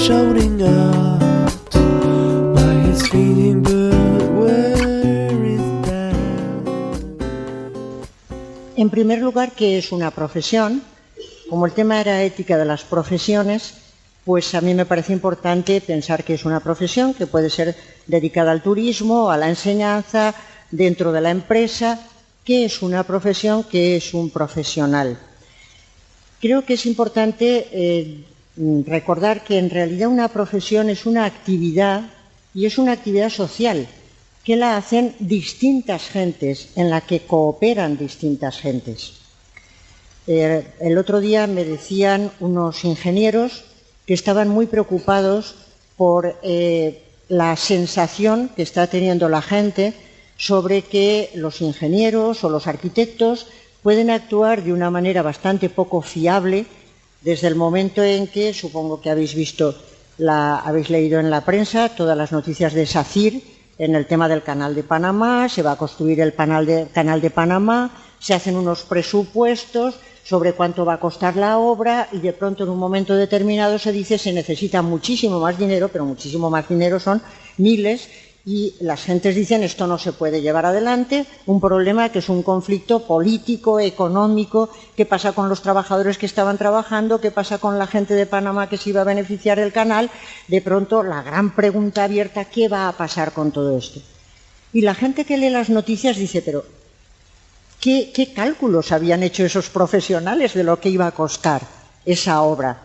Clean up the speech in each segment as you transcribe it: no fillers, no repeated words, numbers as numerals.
shouting out why it's feeding but where is that? En primer lugar, ¿qué es una profesión? Como el tema era ética de las profesiones, pues a mí me parece importante pensar que es una profesión que puede ser dedicada al turismo, a la enseñanza, dentro de la empresa. ¿Qué es una profesión? ¿Qué es un profesional? Creo que es importante recordar que en realidad una profesión es una actividad y es una actividad social que la hacen distintas gentes, en la que cooperan distintas gentes. El otro día me decían unos ingenieros que estaban muy preocupados por la sensación que está teniendo la gente sobre que los ingenieros o los arquitectos pueden actuar de una manera bastante poco fiable desde el momento en que, supongo que habéis leído en la prensa todas las noticias de SACIR en el tema del Canal de Panamá. Se va a construir el Canal de Panamá, se hacen unos presupuestos sobre cuánto va a costar la obra y de pronto en un momento determinado se dice se necesita muchísimo más dinero, pero muchísimo más dinero son miles, y las gentes dicen esto no se puede llevar adelante, un problema que es un conflicto político, económico. ¿Qué pasa con los trabajadores que estaban trabajando? ¿Qué pasa con la gente de Panamá que se iba a beneficiar del canal? De pronto la gran pregunta abierta, ¿qué va a pasar con todo esto? Y la gente que lee las noticias dice, pero ¿qué cálculos habían hecho esos profesionales de lo que iba a costar esa obra?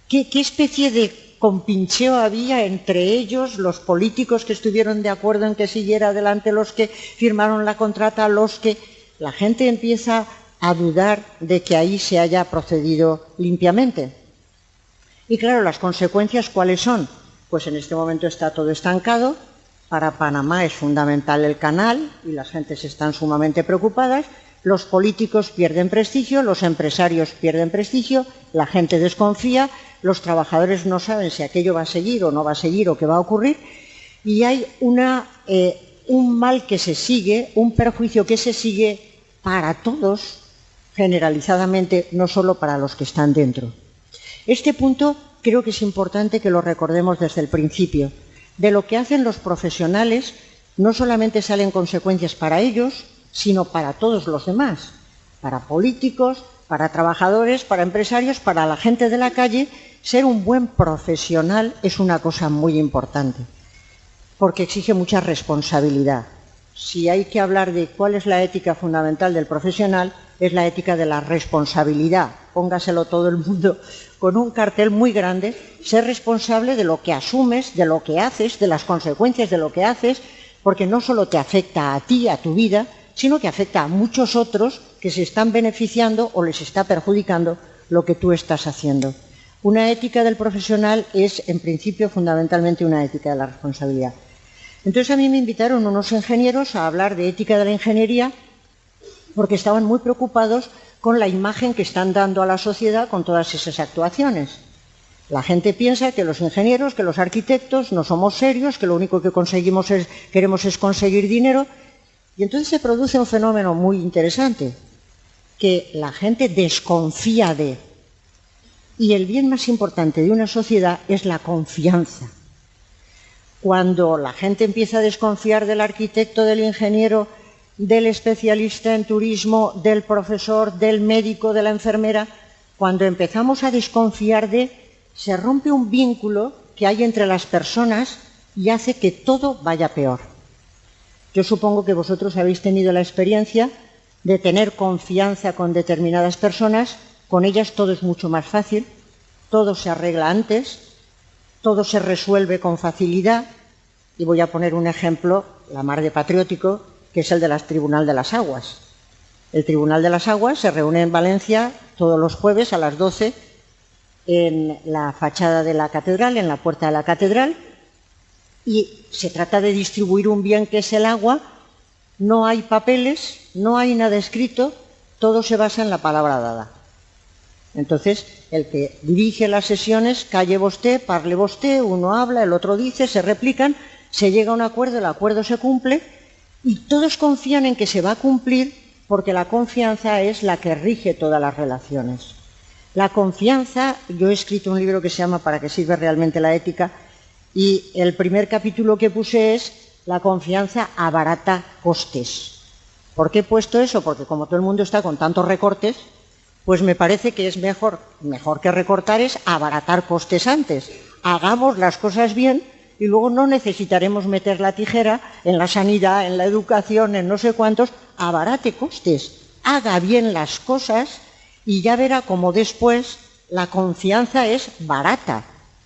¿Qué especie de compincheo había entre ellos, los políticos que estuvieron de acuerdo en que siguiera adelante, los que firmaron la contrata, los que... La gente empieza a dudar de que ahí se haya procedido limpiamente. Y claro, las consecuencias, ¿cuáles son? Pues en este momento está todo estancado. Para Panamá es fundamental el canal y las gentes están sumamente preocupadas. Los políticos pierden prestigio, los empresarios pierden prestigio, la gente desconfía, los trabajadores no saben si aquello va a seguir o no va a seguir o qué va a ocurrir, y hay un mal que se sigue, un perjuicio que se sigue para todos, generalizadamente, no solo para los que están dentro. Este punto creo que es importante que lo recordemos desde el principio. De lo que hacen los profesionales no solamente salen consecuencias para ellos, sino para todos los demás, para políticos, para trabajadores, para empresarios, para la gente de la calle. Ser un buen profesional es una cosa muy importante, porque exige mucha responsabilidad. Si hay que hablar de cuál es la ética fundamental del profesional, es la ética de la responsabilidad. Póngaselo todo el mundo con un cartel muy grande: ser responsable de lo que asumes, de lo que haces, de las consecuencias de lo que haces, porque no solo te afecta a ti, a tu vida, sino que afecta a muchos otros que se están beneficiando o les está perjudicando lo que tú estás haciendo. Una ética del profesional es, en principio, fundamentalmente una ética de la responsabilidad. Entonces a mí me invitaron unos ingenieros a hablar de ética de la ingeniería porque estaban muy preocupados con la imagen que están dando a la sociedad con todas esas actuaciones. La gente piensa que los ingenieros, que los arquitectos no somos serios, que lo único que queremos es conseguir dinero. Y entonces se produce un fenómeno muy interesante, que la gente desconfía de. Y el bien más importante de una sociedad es la confianza. Cuando la gente empieza a desconfiar del arquitecto, del ingeniero, del especialista en turismo, del profesor, del médico, de la enfermera, cuando empezamos a desconfiar se rompe un vínculo que hay entre las personas y hace que todo vaya peor. Yo supongo que vosotros habéis tenido la experiencia de tener confianza con determinadas personas. Con ellas todo es mucho más fácil, todo se arregla antes, todo se resuelve con facilidad. Y voy a poner un ejemplo, la mar de patriótico, que es el del Tribunal de las Aguas. El Tribunal de las Aguas se reúne en Valencia todos los jueves a las 12 en la fachada de la catedral, en la puerta de la catedral, y se trata de distribuir un bien que es el agua. No hay papeles, no hay nada escrito, todo se basa en la palabra dada. Entonces, el que dirige las sesiones, calle vosté, parle vosté, uno habla, el otro dice, se replican, se llega a un acuerdo, el acuerdo se cumple y todos confían en que se va a cumplir porque la confianza es la que rige todas las relaciones. La confianza, yo he escrito un libro que se llama ¿Para qué sirve realmente la ética? Y el primer capítulo que puse es la confianza abarata costes. ¿Por qué he puesto eso? Porque como todo el mundo está con tantos recortes, pues me parece que es mejor que recortar es abaratar costes antes. Hagamos las cosas bien y luego no necesitaremos meter la tijera en la sanidad, en la educación, en no sé cuántos. Abarate costes, haga bien las cosas y ya verá cómo después la confianza es barata.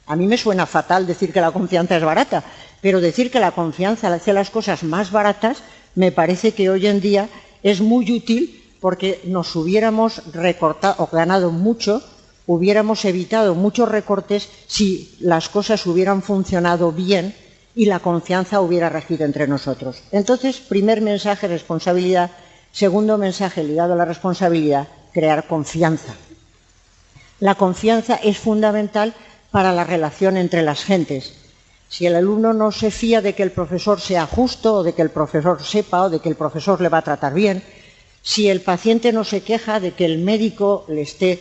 A mí me suena fatal decir que la confianza es barata, pero decir que la confianza hace las cosas más baratas me parece que hoy en día es muy útil, porque nos hubiéramos recortado o ganado mucho, hubiéramos evitado muchos recortes si las cosas hubieran funcionado bien y la confianza hubiera regido entre nosotros. Entonces, primer mensaje, responsabilidad. Segundo mensaje ligado a la responsabilidad, crear confianza. La confianza es fundamental para la relación entre las gentes. Si el alumno no se fía de que el profesor sea justo, o de que el profesor sepa, o de que el profesor le va a tratar bien, si el paciente no se queja de que el médico le esté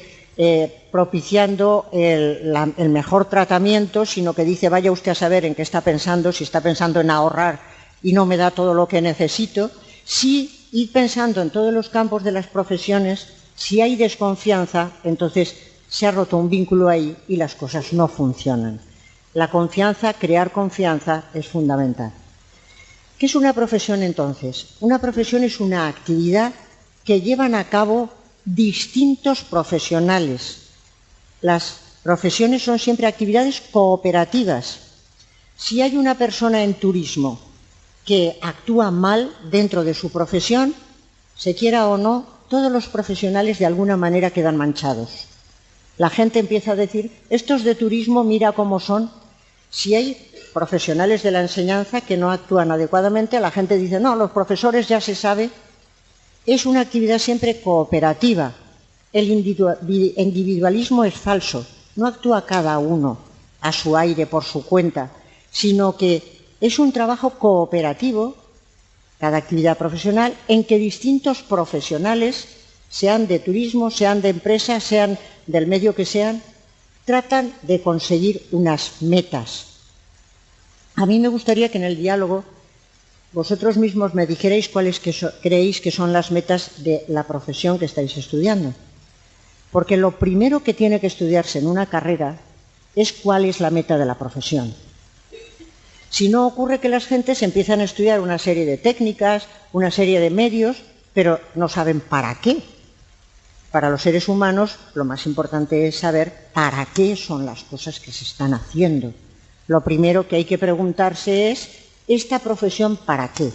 propiciando el mejor tratamiento, sino que dice vaya usted a saber en qué está pensando, si está pensando en ahorrar y no me da todo lo que necesito, si ir pensando en todos los campos de las profesiones, si hay desconfianza, entonces se ha roto un vínculo ahí y las cosas no funcionan. La confianza, crear confianza, es fundamental. ¿Qué es una profesión entonces? Una profesión es una actividad que llevan a cabo distintos profesionales. Las profesiones son siempre actividades cooperativas. Si hay una persona en turismo que actúa mal dentro de su profesión, se quiera o no, todos los profesionales de alguna manera quedan manchados. La gente empieza a decir, estos de turismo mira cómo son. Si hay profesionales de la enseñanza que no actúan adecuadamente, la gente dice, no, los profesores ya se sabe. Es una actividad siempre cooperativa. El individualismo es falso. No actúa cada uno a su aire, por su cuenta, sino que es un trabajo cooperativo, cada actividad profesional, en que distintos profesionales, sean de turismo, sean de empresa, sean del medio que sean, tratan de conseguir unas metas. A mí me gustaría que en el diálogo vosotros mismos me dijerais cuáles creéis que son las metas de la profesión que estáis estudiando. Porque lo primero que tiene que estudiarse en una carrera es cuál es la meta de la profesión. Si no, ocurre que las gentes empiezan a estudiar una serie de técnicas, una serie de medios, pero no saben para qué. Para los seres humanos lo más importante es saber para qué son las cosas que se están haciendo. Lo primero que hay que preguntarse es, ¿esta profesión para qué?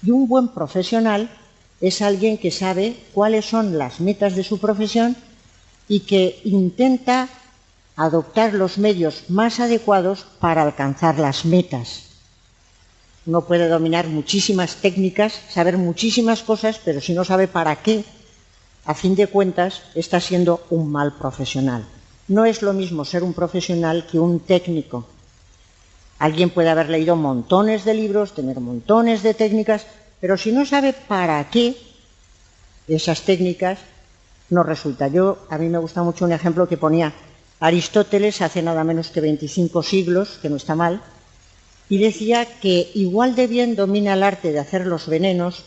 Y un buen profesional es alguien que sabe cuáles son las metas de su profesión y que intenta adoptar los medios más adecuados para alcanzar las metas. Uno puede dominar muchísimas técnicas, saber muchísimas cosas, pero si no sabe para qué, a fin de cuentas está siendo un mal profesional. No es lo mismo ser un profesional que un técnico. Alguien puede haber leído montones de libros, tener montones de técnicas, pero si no sabe para qué esas técnicas, no resulta. A mí me gusta mucho un ejemplo que ponía Aristóteles hace nada menos que 25 siglos, que no está mal, y decía que igual de bien domina el arte de hacer los venenos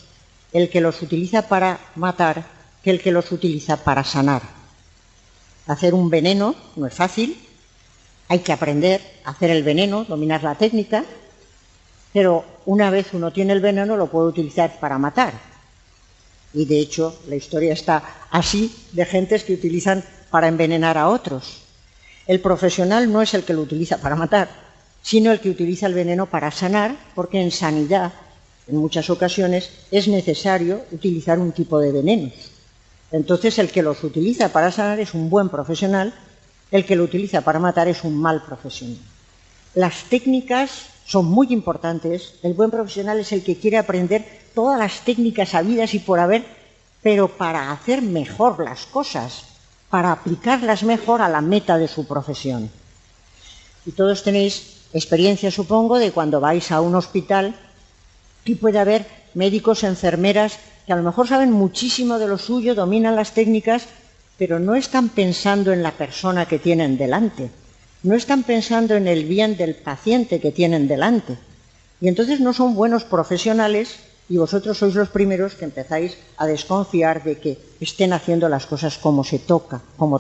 el que los utiliza para matar que el que los utiliza para sanar. Hacer un veneno no es fácil, hay que aprender a hacer el veneno, dominar la técnica, pero una vez uno tiene el veneno lo puede utilizar para matar. Y de hecho la historia está así de gentes que utilizan para envenenar a otros. El profesional no es el que lo utiliza para matar, sino el que utiliza el veneno para sanar, porque en sanidad, en muchas ocasiones, es necesario utilizar un tipo de venenos. Entonces el que los utiliza para sanar es un buen profesional, el que lo utiliza para matar es un mal profesional. Las técnicas son muy importantes, el buen profesional es el que quiere aprender todas las técnicas habidas y por haber, pero para hacer mejor las cosas, para aplicarlas mejor a la meta de su profesión. Y todos tenéis experiencia, supongo, de cuando vais a un hospital y puede haber médicos, enfermeras, que a lo mejor saben muchísimo de lo suyo, dominan las técnicas, pero no están pensando en la persona que tienen delante, no están pensando en el bien del paciente que tienen delante. Y entonces no son buenos profesionales y vosotros sois los primeros que empezáis a desconfiar de que estén haciendo las cosas como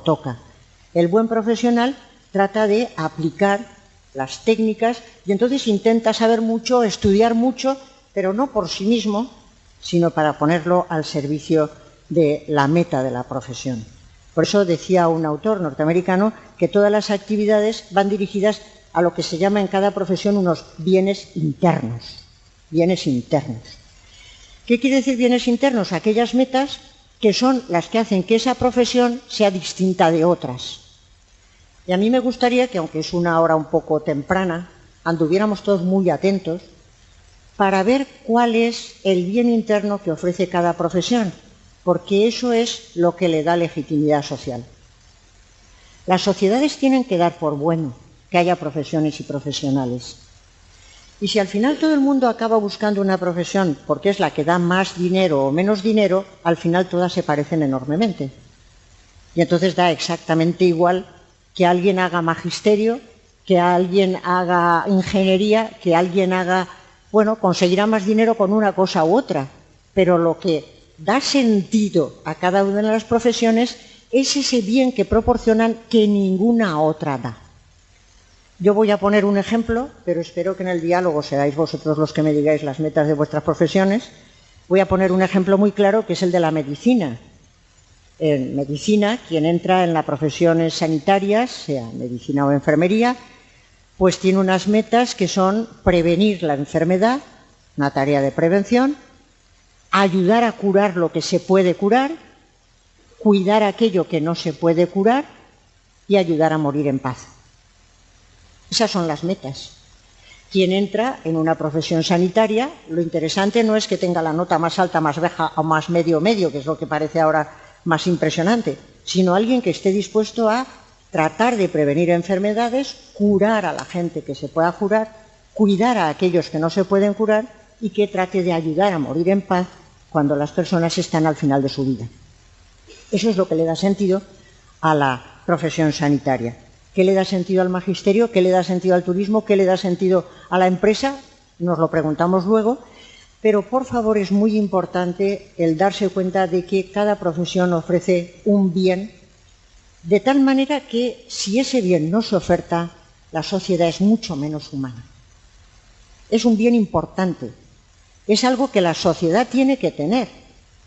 toca. El buen profesional trata de aplicar las técnicas y entonces intenta saber mucho, estudiar mucho, pero no por sí mismo, sino para ponerlo al servicio de la meta de la profesión. Por eso decía un autor norteamericano que todas las actividades van dirigidas a lo que se llama en cada profesión unos bienes internos. Bienes internos. ¿Qué quiere decir bienes internos? Aquellas metas que son las que hacen que esa profesión sea distinta de otras. Y a mí me gustaría que, aunque es una hora un poco temprana, anduviéramos todos muy atentos para ver cuál es el bien interno que ofrece cada profesión, porque eso es lo que le da legitimidad social. Las sociedades tienen que dar por bueno que haya profesiones y profesionales. Y si al final todo el mundo acaba buscando una profesión porque es la que da más dinero o menos dinero, al final todas se parecen enormemente. Y entonces da exactamente igual que alguien haga magisterio, que alguien haga ingeniería, que alguien haga... Bueno, conseguirá más dinero con una cosa u otra, pero lo que da sentido a cada una de las profesiones es ese bien que proporcionan que ninguna otra da. Yo voy a poner un ejemplo, pero espero que en el diálogo seáis vosotros los que me digáis las metas de vuestras profesiones. Voy a poner un ejemplo muy claro, que es el de la medicina. En medicina, quien entra en las profesiones sanitarias, sea medicina o enfermería, pues tiene unas metas que son prevenir la enfermedad, una tarea de prevención, ayudar a curar lo que se puede curar, cuidar aquello que no se puede curar y ayudar a morir en paz. Esas son las metas. Quien entra en una profesión sanitaria, lo interesante no es que tenga la nota más alta, más baja o más medio, que es lo que parece ahora más impresionante, sino alguien que esté dispuesto a tratar de prevenir enfermedades, curar a la gente que se pueda curar, cuidar a aquellos que no se pueden curar y que trate de ayudar a morir en paz cuando las personas están al final de su vida. Eso es lo que le da sentido a la profesión sanitaria. ¿Qué le da sentido al magisterio? ¿Qué le da sentido al turismo? ¿Qué le da sentido a la empresa? Nos lo preguntamos luego, pero por favor es muy importante el darse cuenta de que cada profesión ofrece un bien, de tal manera que si ese bien no se oferta, la sociedad es mucho menos humana. Es un bien importante, es algo que la sociedad tiene que tener,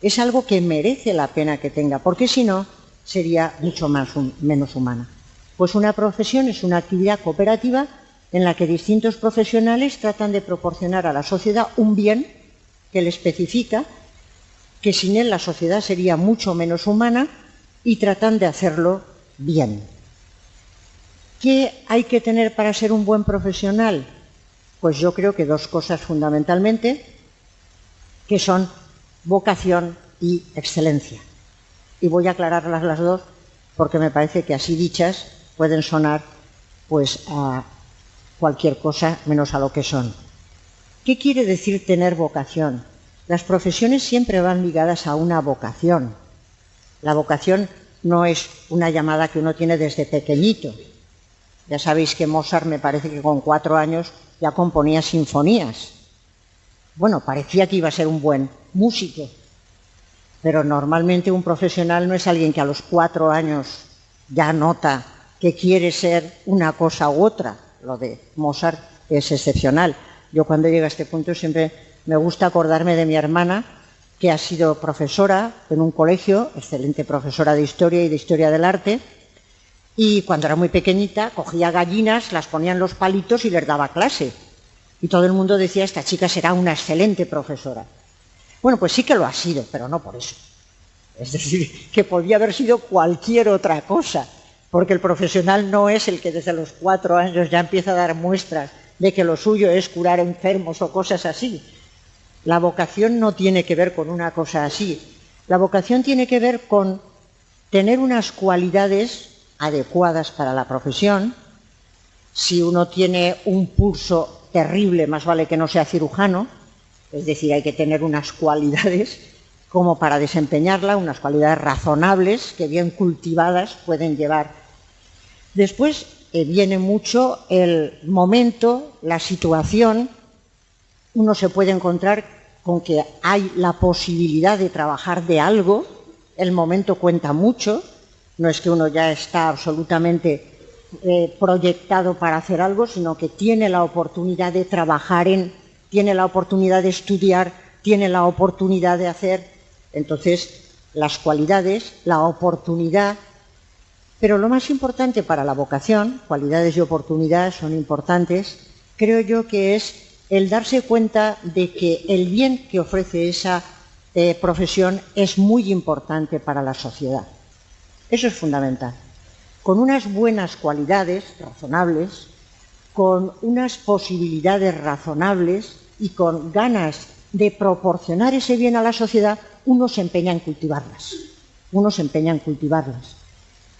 es algo que merece la pena que tenga, porque si no, sería mucho menos humana. Pues una profesión es una actividad cooperativa en la que distintos profesionales tratan de proporcionar a la sociedad un bien que le especifica, que sin él la sociedad sería mucho menos humana, y tratan de hacerlo bien. ¿Qué hay que tener para ser un buen profesional? Pues yo creo que dos cosas fundamentalmente, que son vocación y excelencia. Y voy a aclararlas las dos porque me parece que así dichas pueden sonar pues a cualquier cosa menos a lo que son. ¿Qué quiere decir tener vocación? Las profesiones siempre van ligadas a una vocación. La vocación no es una llamada que uno tiene desde pequeñito. Ya sabéis que Mozart, me parece que con 4 años ya componía sinfonías. Bueno, parecía que iba a ser un buen músico, pero normalmente un profesional no es alguien que a los 4 años ya nota que quiere ser una cosa u otra. Lo de Mozart es excepcional. Yo cuando llego a este punto siempre me gusta acordarme de mi hermana, que ha sido profesora en un colegio, excelente profesora de historia y de historia del arte, y cuando era muy pequeñita cogía gallinas, las ponía en los palitos y les daba clase. Y todo el mundo decía, esta chica será una excelente profesora. Bueno, pues sí que lo ha sido, pero no por eso. Es decir, que podía haber sido cualquier otra cosa, porque el profesional no es el que desde los 4 años ya empieza a dar muestras de que lo suyo es curar enfermos o cosas así. La vocación no tiene que ver con una cosa así. La vocación tiene que ver con tener unas cualidades adecuadas para la profesión. Si uno tiene un pulso terrible, más vale que no sea cirujano, es decir, hay que tener unas cualidades como para desempeñarla, unas cualidades razonables que bien cultivadas pueden llevar. Después viene mucho el momento, la situación. Uno se puede encontrar con que hay la posibilidad de trabajar de algo, el momento cuenta mucho, no es que uno ya está absolutamente proyectado para hacer algo, sino que tiene la oportunidad de trabajar tiene la oportunidad de estudiar, tiene la oportunidad de hacer. Entonces, las cualidades, la oportunidad. Pero lo más importante para la vocación, cualidades y oportunidades son importantes, creo yo que es el darse cuenta de que el bien que ofrece esa profesión es muy importante para la sociedad. Eso es fundamental. Con unas buenas cualidades razonables, con unas posibilidades razonables y con ganas de proporcionar ese bien a la sociedad, uno se empeña en cultivarlas.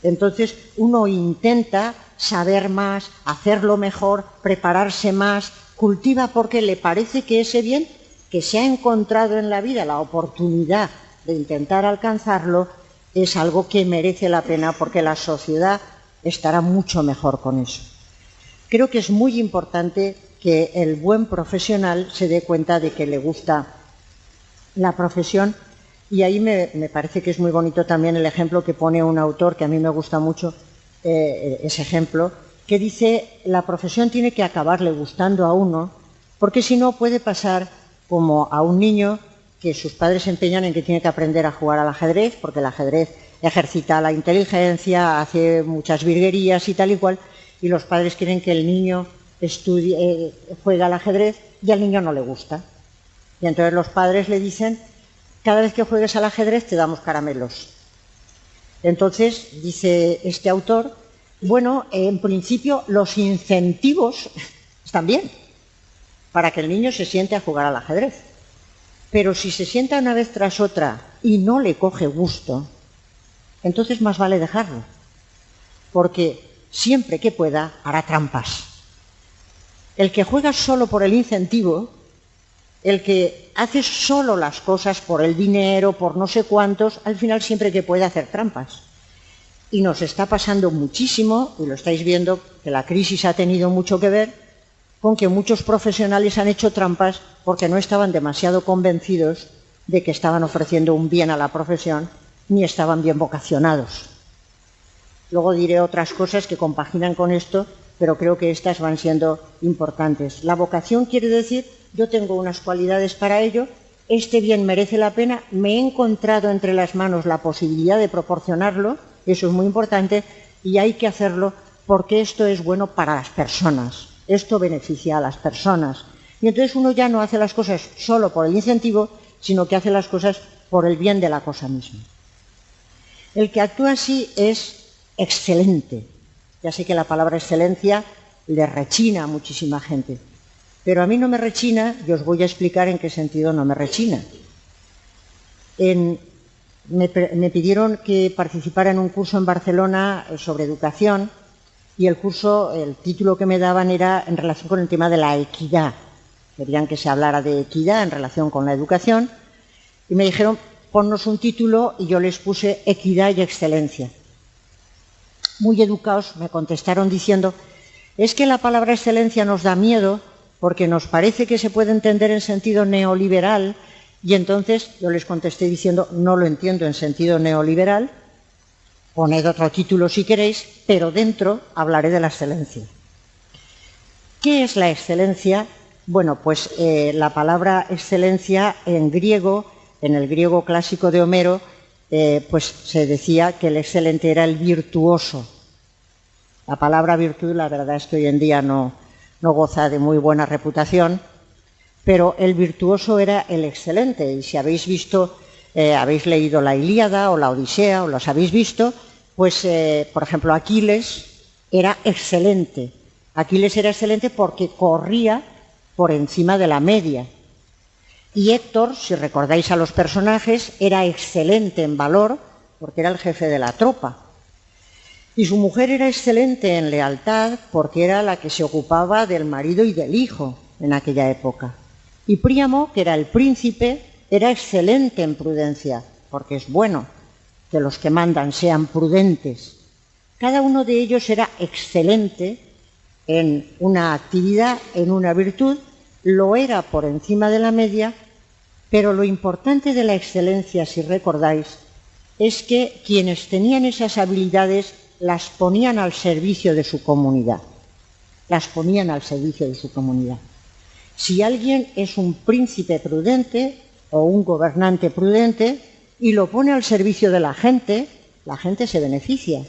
Entonces, uno intenta saber más, hacerlo mejor, prepararse más, cultiva porque le parece que ese bien que se ha encontrado en la vida, la oportunidad de intentar alcanzarlo, es algo que merece la pena porque la sociedad estará mucho mejor con eso. Creo que es muy importante que el buen profesional se dé cuenta de que le gusta la profesión, y ahí me parece que es muy bonito también el ejemplo que pone un autor que a mí me gusta mucho, ese ejemplo, que dice: la profesión tiene que acabarle gustando a uno, porque si no puede pasar como a un niño que sus padres se empeñan en que tiene que aprender a jugar al ajedrez, porque el ajedrez ejercita la inteligencia, hace muchas virguerías y tal y cual, y los padres quieren que el niño juegue al ajedrez y al niño no le gusta. Y entonces los padres le dicen: cada vez que juegues al ajedrez te damos caramelos. Entonces, dice este autor, bueno, en principio los incentivos están bien para que el niño se siente a jugar al ajedrez. Pero si se sienta una vez tras otra y no le coge gusto, entonces más vale dejarlo, porque siempre que pueda hará trampas. El que juega solo por el incentivo, el que hace solo las cosas por el dinero, por no sé cuántos, al final siempre que puede hacer trampas. Y nos está pasando muchísimo, y lo estáis viendo, que la crisis ha tenido mucho que ver con que muchos profesionales han hecho trampas porque no estaban demasiado convencidos de que estaban ofreciendo un bien a la profesión, ni estaban bien vocacionados. Luego diré otras cosas que compaginan con esto, pero creo que estas van siendo importantes. La vocación quiere decir: yo tengo unas cualidades para ello, este bien merece la pena, me he encontrado entre las manos la posibilidad de proporcionarlo, eso es muy importante, y hay que hacerlo porque esto es bueno para las personas, esto beneficia a las personas. Y entonces uno ya no hace las cosas solo por el incentivo, sino que hace las cosas por el bien de la cosa misma. El que actúa así es excelente. Ya sé que la palabra excelencia le rechina a muchísima gente, pero a mí no me rechina, y os voy a explicar en qué sentido no me rechina. Me pidieron que participara en un curso en Barcelona sobre educación, y el título que me daban era en relación con el tema de la equidad. Querían que se hablara de equidad en relación con la educación, y me dijeron: ponnos un título, y yo les puse equidad y excelencia. Muy educados me contestaron diciendo: es que la palabra excelencia nos da miedo porque nos parece que se puede entender en sentido neoliberal, y entonces yo les contesté diciendo: no lo entiendo en sentido neoliberal, poned otro título si queréis, pero dentro hablaré de la excelencia. ¿Qué es la excelencia? Bueno, pues la palabra excelencia en griego, en el griego clásico de Homero, pues se decía que el excelente era el virtuoso. La palabra virtud, la verdad es que hoy en día no goza de muy buena reputación, pero el virtuoso era el excelente. Y si habéis visto, habéis leído la Ilíada o la Odisea, o los habéis visto, pues, por ejemplo, Aquiles era excelente. Aquiles era excelente porque corría por encima de la media. Y Héctor, si recordáis a los personajes, era excelente en valor porque era el jefe de la tropa. Y su mujer era excelente en lealtad porque era la que se ocupaba del marido y del hijo en aquella época. Y Príamo, que era el príncipe, era excelente en prudencia, porque es bueno que los que mandan sean prudentes. Cada uno de ellos era excelente en una actividad, en una virtud, lo era por encima de la media, pero lo importante de la excelencia, si recordáis, es que quienes tenían esas habilidades las ponían al servicio de su comunidad. Las ponían al servicio de su comunidad. Si alguien es un príncipe prudente o un gobernante prudente y lo pone al servicio de la gente se beneficia.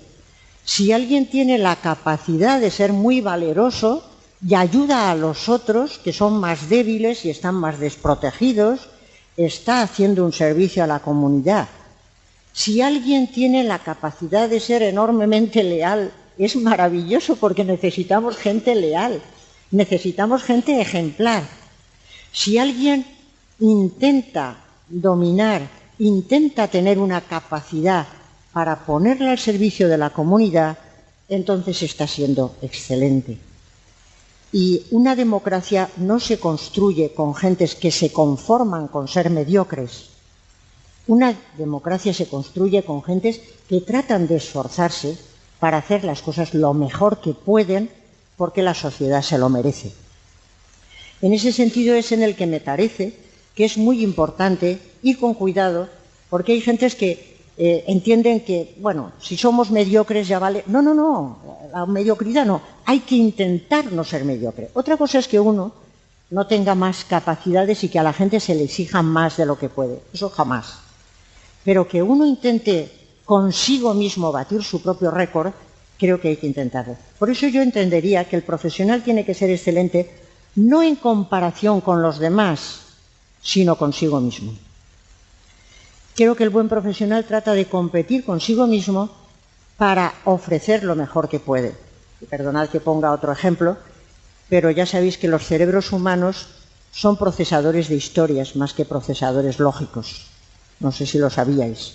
Si alguien tiene la capacidad de ser muy valeroso y ayuda a los otros que son más débiles y están más desprotegidos, está haciendo un servicio a la comunidad. Si alguien tiene la capacidad de ser enormemente leal, es maravilloso porque necesitamos gente leal, necesitamos gente ejemplar. Si alguien intenta dominar, intenta tener una capacidad para ponerla al servicio de la comunidad, entonces está siendo excelente. Y una democracia no se construye con gentes que se conforman con ser mediocres. Una democracia se construye con gentes que tratan de esforzarse para hacer las cosas lo mejor que pueden porque la sociedad se lo merece. En ese sentido es en el que me parece que es muy importante ir con cuidado, porque hay gentes que entienden que, bueno, si somos mediocres ya vale. No, la mediocridad no, hay que intentar no ser mediocre. Otra cosa es que uno no tenga más capacidades y que a la gente se le exija más de lo que puede, eso jamás. Pero que uno intente consigo mismo batir su propio récord, creo que hay que intentarlo. Por eso yo entendería que el profesional tiene que ser excelente no en comparación con los demás, sino consigo mismo. Creo que el buen profesional trata de competir consigo mismo para ofrecer lo mejor que puede. Y perdonad que ponga otro ejemplo, pero ya sabéis que los cerebros humanos son procesadores de historias más que procesadores lógicos. No sé si lo sabíais.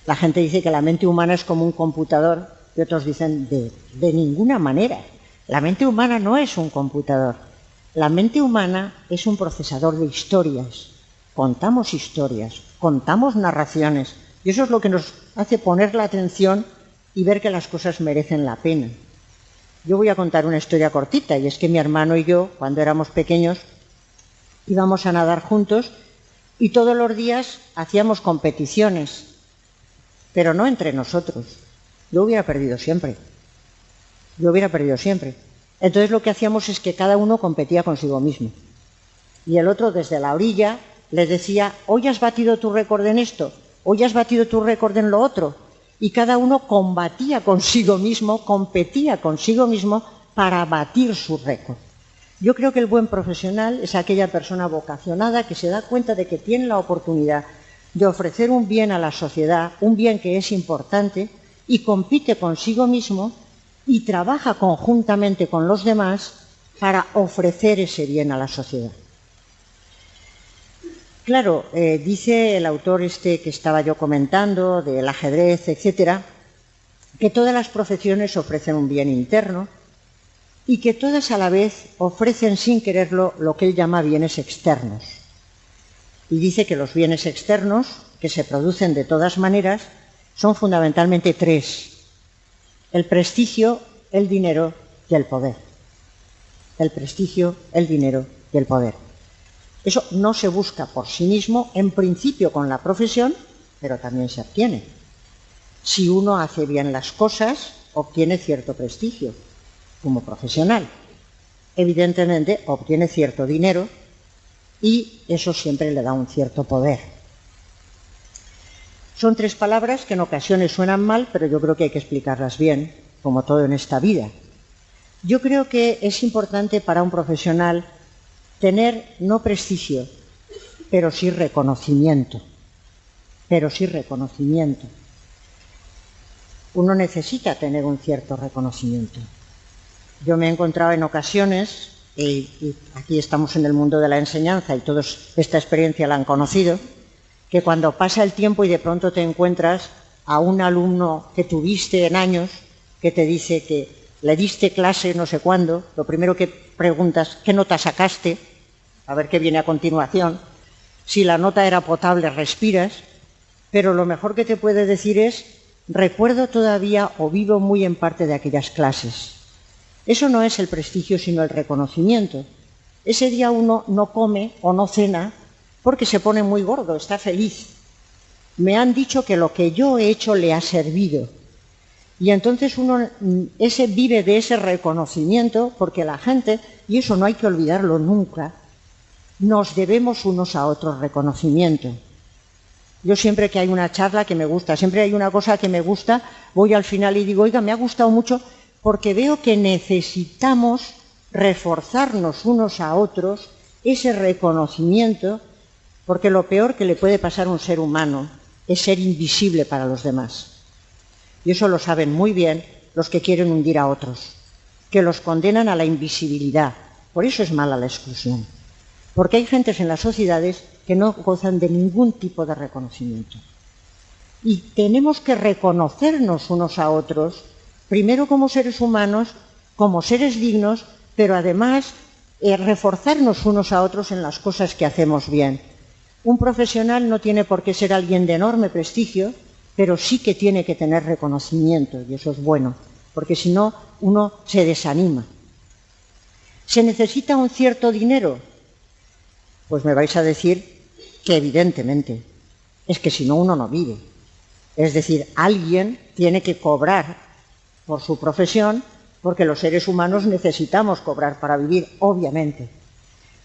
La gente dice que la mente humana es como un computador y otros dicen de ninguna manera. La mente humana no es un computador. La mente humana es un procesador de historias. Contamos historias, contamos narraciones y eso es lo que nos hace poner la atención y ver que las cosas merecen la pena. Yo voy a contar una historia cortita y es que mi hermano y yo, cuando éramos pequeños, íbamos a nadar juntos y todos los días hacíamos competiciones, pero no entre nosotros. Yo hubiera perdido siempre. Entonces lo que hacíamos es que cada uno competía consigo mismo. Y el otro desde la orilla les decía, hoy has batido tu récord en esto, hoy has batido tu récord en lo otro. Y cada uno combatía consigo mismo, competía consigo mismo para batir su récord. Yo creo que el buen profesional es aquella persona vocacionada que se da cuenta de que tiene la oportunidad de ofrecer un bien a la sociedad, un bien que es importante, y compite consigo mismo y trabaja conjuntamente con los demás para ofrecer ese bien a la sociedad. Claro, dice el autor que estaba yo comentando, del ajedrez, etcétera, que todas las profesiones ofrecen un bien interno y que todas a la vez ofrecen sin quererlo lo que él llama bienes externos. Y dice que los bienes externos, que se producen de todas maneras, son fundamentalmente tres: el prestigio, el dinero y el poder. El prestigio, el dinero y el poder. Eso no se busca por sí mismo, en principio con la profesión, pero también se obtiene. Si uno hace bien las cosas, obtiene cierto prestigio como profesional. Evidentemente, obtiene cierto dinero y eso siempre le da un cierto poder. Son tres palabras que en ocasiones suenan mal, pero yo creo que hay que explicarlas bien, como todo en esta vida. Yo creo que es importante para un profesional tener no prestigio, pero sí reconocimiento. Uno necesita tener un cierto reconocimiento. Yo me he encontrado en ocasiones, y aquí estamos en el mundo de la enseñanza y todos esta experiencia la han conocido, que cuando pasa el tiempo y de pronto te encuentras a un alumno que tuviste en años, que te dice que le diste clase no sé cuándo, lo primero que preguntas, ¿qué nota sacaste? A ver qué viene a continuación. Si la nota era potable, respiras, pero lo mejor que te puede decir es, recuerdo todavía o vivo muy en parte de aquellas clases. Eso no es el prestigio, sino el reconocimiento. Ese día uno no come o no cena porque se pone muy gordo, está feliz. Me han dicho que lo que yo he hecho le ha servido. Y entonces uno vive de ese reconocimiento porque la gente, y eso no hay que olvidarlo nunca, nos debemos unos a otros reconocimiento. Yo siempre que hay una charla que me gusta, siempre hay una cosa que me gusta, voy al final y digo, oiga, me ha gustado mucho porque veo que necesitamos reforzarnos unos a otros ese reconocimiento, porque lo peor que le puede pasar a un ser humano es ser invisible para los demás. Y eso lo saben muy bien los que quieren hundir a otros, que los condenan a la invisibilidad. Por eso es mala la exclusión. Porque hay gentes en las sociedades que no gozan de ningún tipo de reconocimiento. Y tenemos que reconocernos unos a otros, primero como seres humanos, como seres dignos, pero además reforzarnos unos a otros en las cosas que hacemos bien. Un profesional no tiene por qué ser alguien de enorme prestigio, pero sí que tiene que tener reconocimiento, y eso es bueno, porque si no, uno se desanima. ¿Se necesita un cierto dinero? Pues me vais a decir que evidentemente, es que si no uno no vive. Es decir, alguien tiene que cobrar por su profesión, porque los seres humanos necesitamos cobrar para vivir, obviamente.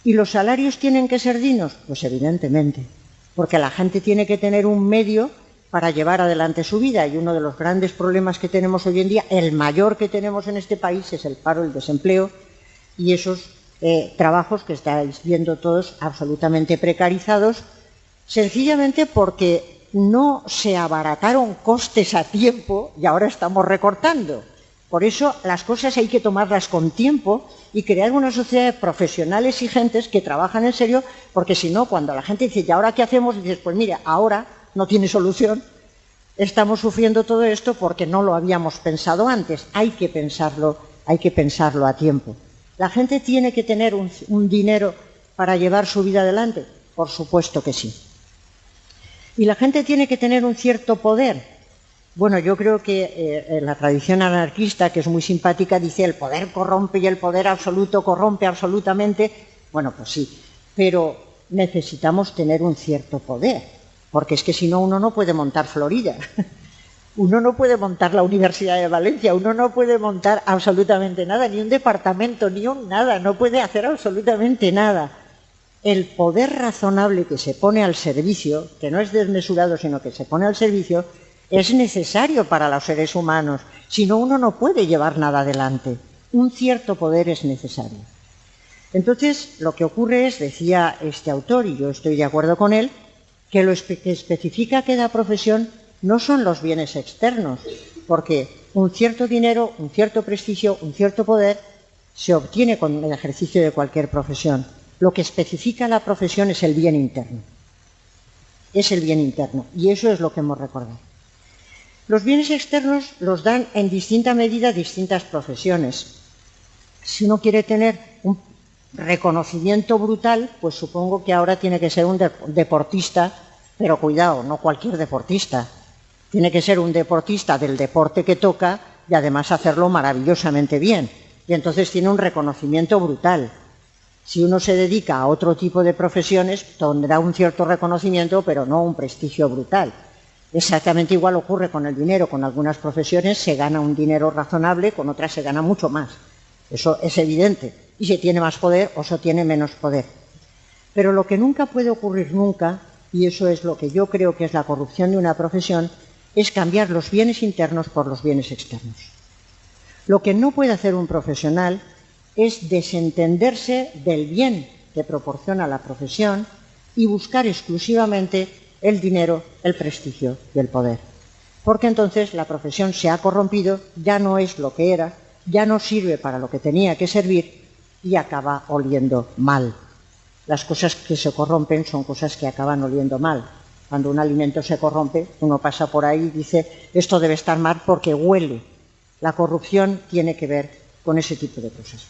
¿Y los salarios tienen que ser dignos? Pues evidentemente, porque la gente tiene que tener un medio para llevar adelante su vida, y uno de los grandes problemas que tenemos hoy en día, el mayor que tenemos en este país, es el paro, el desempleo y esos trabajos que estáis viendo todos absolutamente precarizados, sencillamente porque no se abarataron costes a tiempo y ahora estamos recortando. Por eso las cosas hay que tomarlas con tiempo y crear una sociedad de profesionales y gentes que trabajan en serio, porque si no, cuando la gente dice, ¿y ahora qué hacemos? Y dices, pues mira, ahora no tiene solución, estamos sufriendo todo esto porque no lo habíamos pensado antes. Hay que pensarlo a tiempo. ¿La gente tiene que tener un dinero para llevar su vida adelante? Por supuesto que sí. ¿Y la gente tiene que tener un cierto poder? Bueno, yo creo que en la tradición anarquista, que es muy simpática, dice el poder corrompe y el poder absoluto corrompe absolutamente. Bueno, pues sí, pero necesitamos tener un cierto poder, porque es que si no uno no puede montar Florida, uno no puede montar la Universidad de Valencia, uno no puede montar absolutamente nada, ni un departamento, ni un nada, no puede hacer absolutamente nada. El poder razonable que se pone al servicio, que no es desmesurado, sino que se pone al servicio, es necesario para los seres humanos, si no uno no puede llevar nada adelante. Un cierto poder es necesario. Entonces, lo que ocurre es, decía este autor, y yo estoy de acuerdo con él, que lo que especifica cada profesión no son los bienes externos, porque un cierto dinero, un cierto prestigio, un cierto poder se obtiene con el ejercicio de cualquier profesión. Lo que especifica la profesión es el bien interno. Es el bien interno, y eso es lo que hemos recordado. Los bienes externos los dan en distinta medida distintas profesiones. Si uno quiere tener un reconocimiento brutal, pues supongo que ahora tiene que ser un deportista, pero cuidado, no cualquier deportista. Tiene que ser un deportista del deporte que toca y además hacerlo maravillosamente bien. Y entonces tiene un reconocimiento brutal. Si uno se dedica a otro tipo de profesiones, tendrá un cierto reconocimiento, pero no un prestigio brutal. Exactamente igual ocurre con el dinero. Con algunas profesiones se gana un dinero razonable, con otras se gana mucho más. Eso es evidente. Y se tiene más poder o se tiene menos poder. Pero lo que nunca puede ocurrir nunca, y eso es lo que yo creo que es la corrupción de una profesión, es cambiar los bienes internos por los bienes externos. Lo que no puede hacer un profesional es desentenderse del bien que proporciona la profesión y buscar exclusivamente el dinero, el prestigio y el poder. Porque entonces la profesión se ha corrompido, ya no es lo que era, ya no sirve para lo que tenía que servir y acaba oliendo mal. Las cosas que se corrompen son cosas que acaban oliendo mal. Cuando un alimento se corrompe, uno pasa por ahí y dice, esto debe estar mal porque huele. La corrupción tiene que ver con ese tipo de cosas.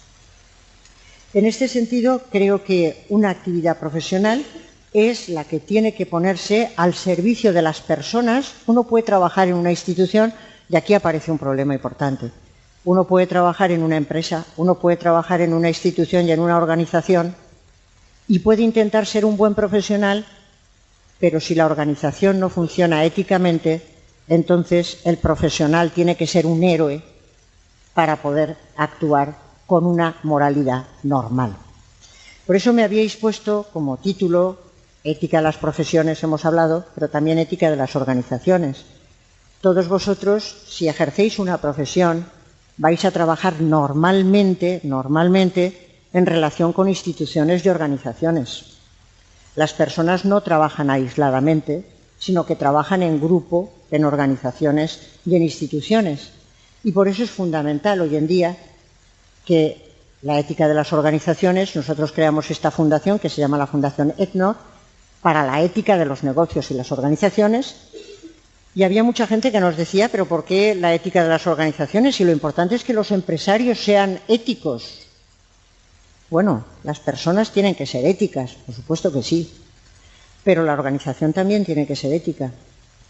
En este sentido, creo que una actividad profesional es la que tiene que ponerse al servicio de las personas. Uno puede trabajar en una institución y aquí aparece un problema importante. Uno puede trabajar en una empresa, uno puede trabajar en una institución y en una organización y puede intentar ser un buen profesional, pero si la organización no funciona éticamente, entonces el profesional tiene que ser un héroe para poder actuar con una moralidad normal. Por eso me habíais puesto como título Ética de las profesiones, hemos hablado, pero también ética de las organizaciones. Todos vosotros, si ejercéis una profesión, vais a trabajar normalmente en relación con instituciones y organizaciones. Las personas no trabajan aisladamente, sino que trabajan en grupo, en organizaciones y en instituciones. Y por eso es fundamental hoy en día que la ética de las organizaciones, nosotros creamos esta fundación que se llama la Fundación ECNOR, para la ética de los negocios y las organizaciones, y había mucha gente que nos decía, pero ¿por qué la ética de las organizaciones? Si lo importante es que los empresarios sean éticos. Bueno, las personas tienen que ser éticas, por supuesto que sí, pero la organización también tiene que ser ética,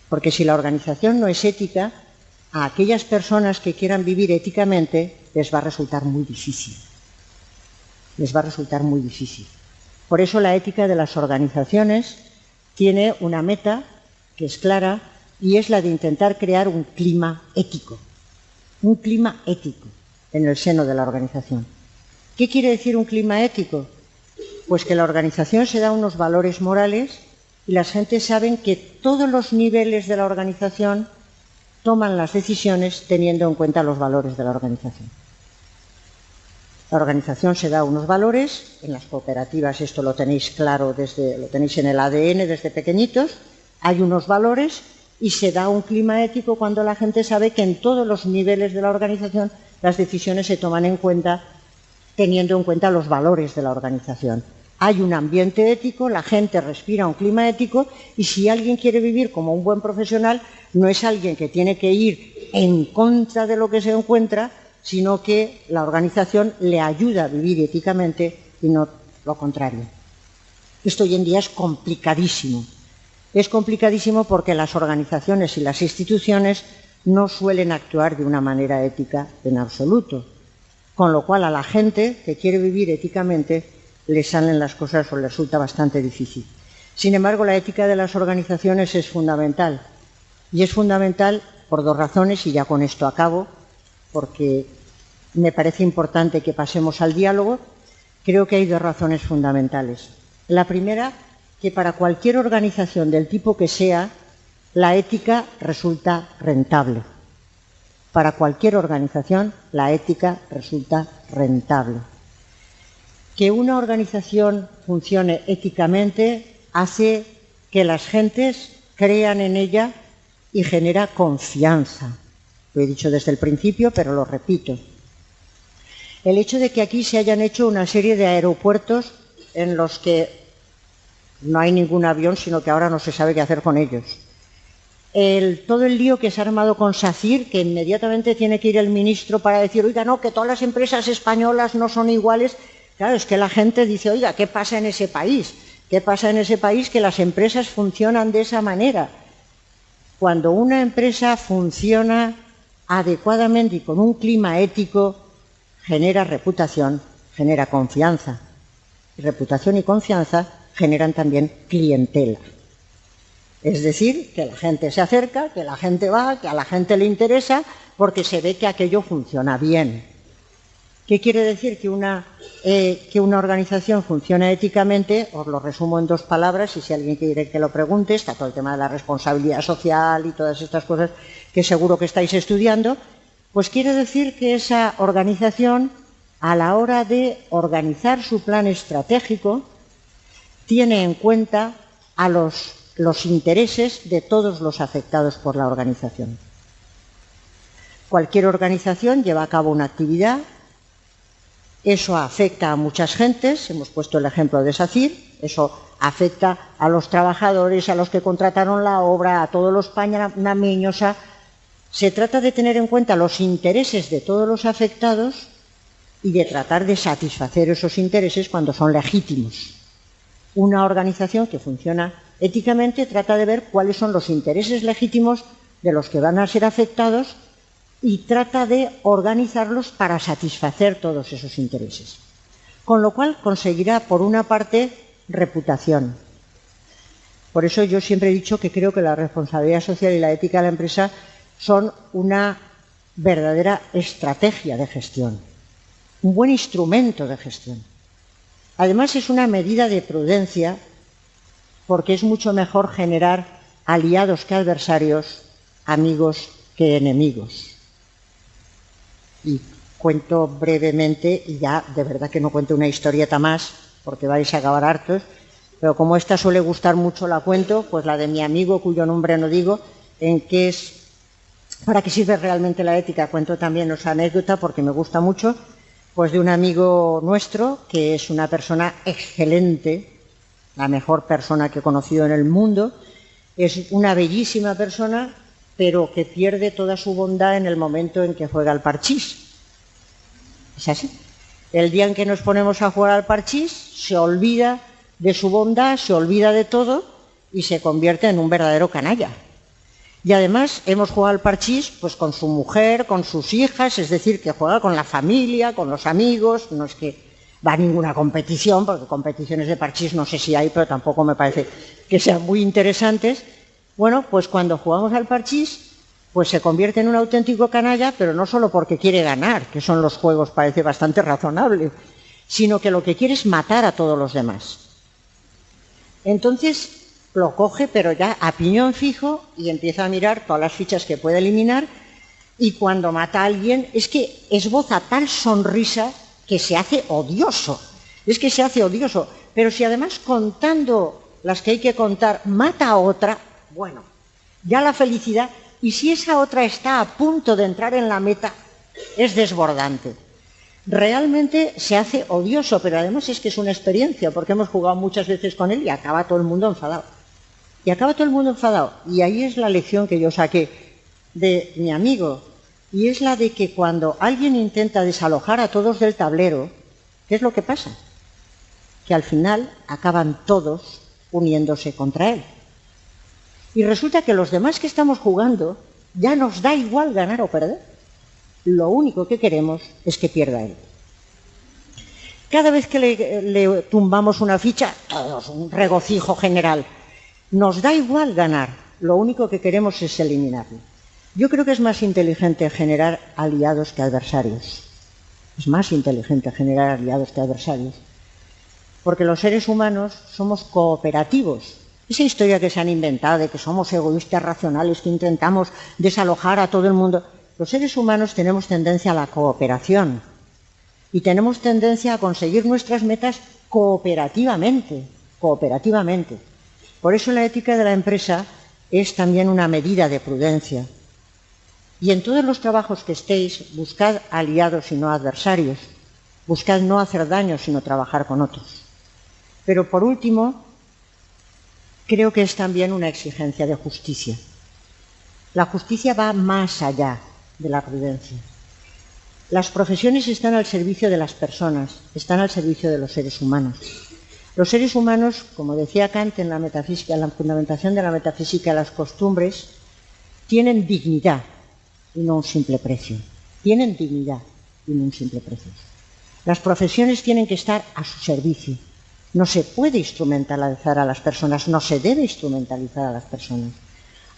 porque si la organización no es ética, a aquellas personas que quieran vivir éticamente les va a resultar muy difícil. Les va a resultar muy difícil. Por eso la ética de las organizaciones tiene una meta que es clara y es la de intentar crear un clima ético en el seno de la organización. ¿Qué quiere decir un clima ético? Pues que la organización se da unos valores morales y las gentes saben que todos los niveles de la organización toman las decisiones teniendo en cuenta los valores de la organización. La organización se da unos valores, en las cooperativas esto lo tenéis claro, lo tenéis en el ADN desde pequeñitos, hay unos valores y se da un clima ético cuando la gente sabe que en todos los niveles de la organización las decisiones se toman en cuenta teniendo en cuenta los valores de la organización. Hay un ambiente ético, la gente respira un clima ético y si alguien quiere vivir como un buen profesional, no es alguien que tiene que ir en contra de lo que se encuentra, sino que la organización le ayuda a vivir éticamente y no lo contrario. Esto hoy en día es complicadísimo. Es complicadísimo porque las organizaciones y las instituciones no suelen actuar de una manera ética en absoluto, con lo cual a la gente que quiere vivir éticamente le salen las cosas o le resulta bastante difícil. Sin embargo, la ética de las organizaciones es fundamental, y es fundamental por dos razones, y ya con esto acabo, porque me parece importante que pasemos al diálogo. Creo que hay dos razones fundamentales. La primera, que para cualquier organización del tipo que sea, la ética resulta rentable. Para cualquier organización, la ética resulta rentable. Que una organización funcione éticamente hace que las gentes crean en ella y genera confianza. Lo he dicho desde el principio, pero lo repito. El hecho de que aquí se hayan hecho una serie de aeropuertos en los que no hay ningún avión, sino que ahora no se sabe qué hacer con ellos. Todo el lío que se ha armado con SACIR, que inmediatamente tiene que ir el ministro para decir, oiga, no, que todas las empresas españolas no son iguales. Claro, es que la gente dice, oiga, ¿qué pasa en ese país? ¿Qué pasa en ese país que las empresas funcionan de esa manera? Cuando una empresa funciona adecuadamente y con un clima ético, genera reputación, genera confianza. Y reputación y confianza generan también clientela. Es decir, que la gente se acerca, que la gente va, que a la gente le interesa, porque se ve que aquello funciona bien. ¿Qué quiere decir que una organización funciona éticamente? Os lo resumo en dos palabras y si alguien quiere que lo pregunte, está todo el tema de la responsabilidad social y todas estas cosas que seguro que estáis estudiando, pues quiere decir que esa organización, a la hora de organizar su plan estratégico, tiene en cuenta a los intereses de todos los afectados por la organización. Cualquier organización lleva a cabo una actividad, eso afecta a muchas gentes, hemos puesto el ejemplo de SACIR, eso afecta a los trabajadores, a los que contrataron la obra, a todos los panameños. Se trata de tener en cuenta los intereses de todos los afectados y de tratar de satisfacer esos intereses cuando son legítimos. Una organización que funciona éticamente trata de ver cuáles son los intereses legítimos de los que van a ser afectados y trata de organizarlos para satisfacer todos esos intereses. Con lo cual conseguirá, por una parte, reputación. Por eso yo siempre he dicho que creo que la responsabilidad social y la ética de la empresa son una verdadera estrategia de gestión, un buen instrumento de gestión. Además, es una medida de prudencia porque es mucho mejor generar aliados que adversarios, amigos que enemigos. Y cuento brevemente, y ya de verdad que no cuento una historieta más, porque vais a acabar hartos, pero como esta suele gustar mucho la cuento, pues la de mi amigo, cuyo nombre no digo, en qué es, para qué sirve realmente la ética. Cuento también esa anécdota porque me gusta mucho, pues de un amigo nuestro, que es una persona excelente, la mejor persona que he conocido en el mundo, es una bellísima persona, pero que pierde toda su bondad en el momento en que juega al parchís. Es así. El día en que nos ponemos a jugar al parchís, se olvida de su bondad, se olvida de todo y se convierte en un verdadero canalla. Y además hemos jugado al parchís pues con su mujer, con sus hijas, es decir, que juega con la familia, con los amigos, no es que va a ninguna competición, porque competiciones de parchís no sé si hay, pero tampoco me parece que sean muy interesantes. Bueno, pues cuando jugamos al parchís, pues se convierte en un auténtico canalla, pero no solo porque quiere ganar, que son los juegos, parece bastante razonable, sino que lo que quiere es matar a todos los demás. Entonces lo coge, pero ya a piñón fijo, y empieza a mirar todas las fichas que puede eliminar, y cuando mata a alguien es que esboza tal sonrisa que se hace odioso. Es que se hace odioso, pero si además contando las que hay que contar mata a otra, bueno, ya la felicidad, y si esa otra está a punto de entrar en la meta, es desbordante. Realmente se hace odioso, pero además es que es una experiencia, porque hemos jugado muchas veces con él y acaba todo el mundo enfadado. Y acaba todo el mundo enfadado. Y ahí es la lección que yo saqué de mi amigo, y es la de que cuando alguien intenta desalojar a todos del tablero, ¿qué es lo que pasa? Que al final acaban todos uniéndose contra él. Y resulta que los demás que estamos jugando ya nos da igual ganar o perder. Lo único que queremos es que pierda él. Cada vez que le tumbamos una ficha, todos, un regocijo general. Nos da igual ganar, lo único que queremos es eliminarlo. Yo creo que es más inteligente generar aliados que adversarios. Es más inteligente generar aliados que adversarios. Porque los seres humanos somos cooperativos. Esa historia que se han inventado de que somos egoístas racionales, que intentamos desalojar a todo el mundo. Los seres humanos tenemos tendencia a la cooperación y tenemos tendencia a conseguir nuestras metas cooperativamente. Por eso la ética de la empresa es también una medida de prudencia. Y en todos los trabajos que estéis, buscad aliados y no adversarios. Buscad no hacer daño, sino trabajar con otros. Pero por último, creo que es también una exigencia de justicia. La justicia va más allá de la prudencia. Las profesiones están al servicio de las personas, están al servicio de los seres humanos. Los seres humanos, como decía Kant en la metafísica, en la fundamentación de la metafísica de las costumbres, tienen dignidad y no un simple precio. Tienen dignidad y no un simple precio. Las profesiones tienen que estar a su servicio. No se puede instrumentalizar a las personas, no se debe instrumentalizar a las personas.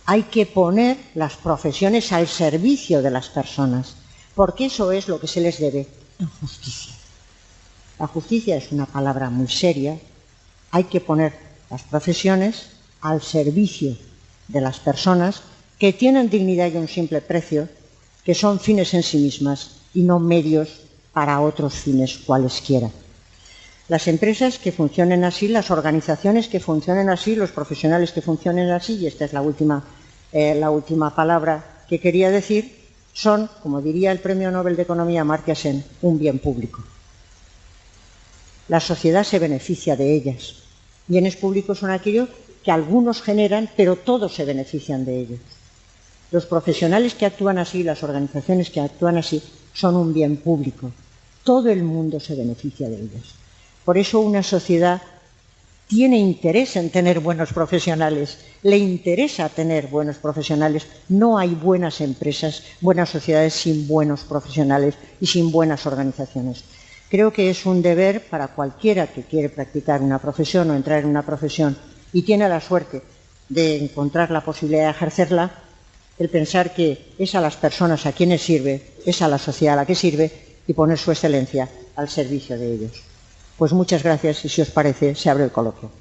Hay que poner las profesiones al servicio de las personas, porque eso es lo que se les debe en justicia. La justicia es una palabra muy seria. Hay que poner las profesiones al servicio de las personas que tienen dignidad y un simple precio, que son fines en sí mismas y no medios para otros fines cualesquiera. Las empresas que funcionen así, las organizaciones que funcionen así, los profesionales que funcionen así, y esta es la última palabra que quería decir, son, como diría el Premio Nobel de Economía Amartya Sen, un bien público. La sociedad se beneficia de ellas. Bienes públicos son aquellos que algunos generan, pero todos se benefician de ellos. Los profesionales que actúan así, las organizaciones que actúan así, son un bien público. Todo el mundo se beneficia de ellas. Por eso una sociedad tiene interés en tener buenos profesionales, le interesa tener buenos profesionales. No hay buenas empresas, buenas sociedades sin buenos profesionales y sin buenas organizaciones. Creo que es un deber para cualquiera que quiere practicar una profesión o entrar en una profesión y tiene la suerte de encontrar la posibilidad de ejercerla, el pensar que es a las personas a quienes sirve, es a la sociedad a la que sirve y poner su excelencia al servicio de ellos. Pues muchas gracias y, si os parece, se abre el coloquio.